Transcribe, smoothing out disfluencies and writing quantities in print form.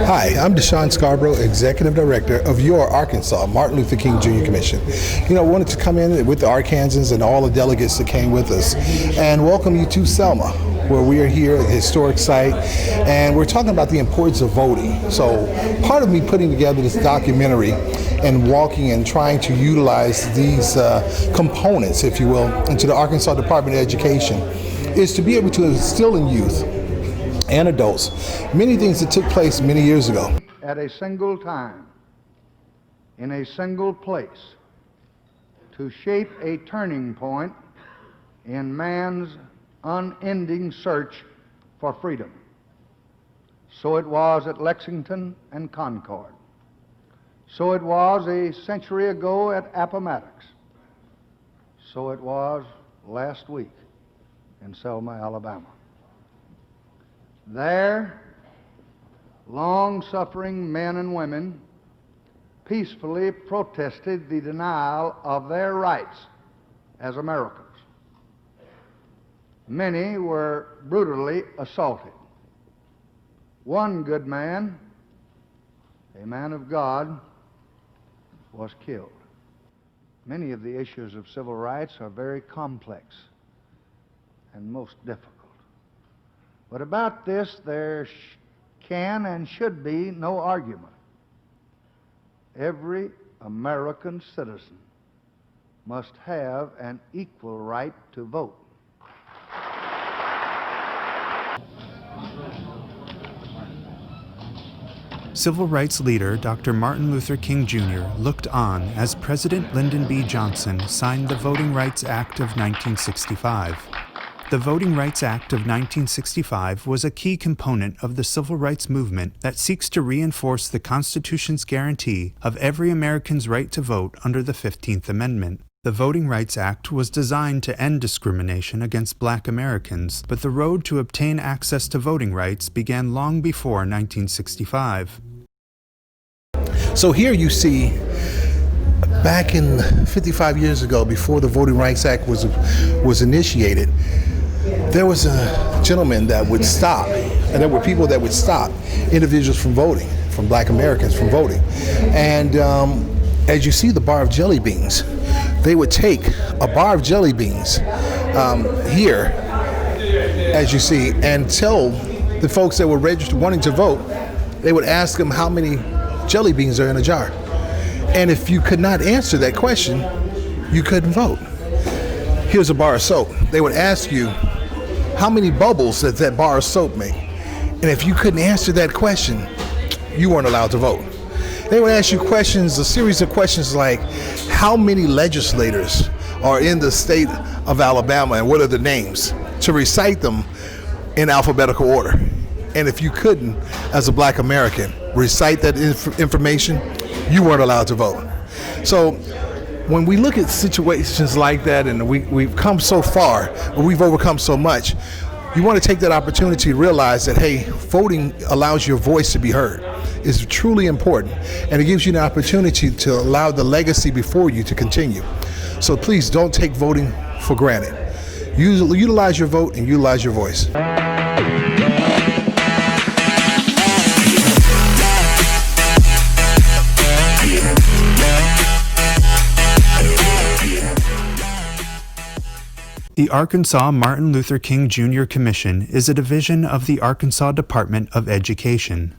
Hi, I'm DuShun Scarbrough, Executive Director of your Arkansas Martin Luther King Jr. Commission. I wanted to come in with the Arkansans and all the delegates that came with us and welcome you to Selma, where we are here at the historic site, and we're talking about the importance of voting. So part of me putting together this documentary and walking and trying to utilize these components, if you will, into the Arkansas Department of Education is to be able to instill in youth and adults many things that took place many years ago. At a single time, in a single place, to shape a turning point in man's unending search for freedom. So it was at Lexington and Concord. So it was a century ago at Appomattox. So it was last week in Selma, Alabama. There, long-suffering men and women peacefully protested the denial of their rights as Americans. Many were brutally assaulted. One good man, a man of God, was killed. Many of the issues of civil rights are very complex and most difficult. But about this, there can and should be no argument. Every American citizen must have an equal right to vote. Civil rights leader Dr. Martin Luther King Jr. looked on as President Lyndon B. Johnson signed the Voting Rights Act of 1965. The Voting Rights Act of 1965 was a key component of the civil rights movement that seeks to reinforce the Constitution's guarantee of every American's right to vote under the 15th Amendment. The Voting Rights Act was designed to end discrimination against Black Americans, but the road to obtain access to voting rights began long before 1965. So here you see, back in 55 years ago, before the Voting Rights Act was initiated, there was a gentleman that would stop, and there were people that would stop individuals from voting, from Black Americans from voting. And as you see the bar of jelly beans, they would take a bar of jelly beans here, as you see, and tell the folks that were registered wanting to vote, they would ask them how many jelly beans are in a jar. And if you could not answer that question, you couldn't vote. Here's a bar of soap. They would ask you how many bubbles does that bar of soap make? And if you couldn't answer that question, you weren't allowed to vote. They would ask you questions, a series of questions like, how many legislators are in the state of Alabama and what are the names? To recite them in alphabetical order. And if you couldn't, as a Black American, recite that information, you weren't allowed to vote. So when we look at situations like that, and we've come so far, but we've overcome so much, you want to take that opportunity to realize that, hey, voting allows your voice to be heard. It's truly important, and it gives you an opportunity to allow the legacy before you to continue. So please don't take voting for granted. Utilize your vote and utilize your voice. The Arkansas Martin Luther King Jr. Commission is a division of the Arkansas Department of Education.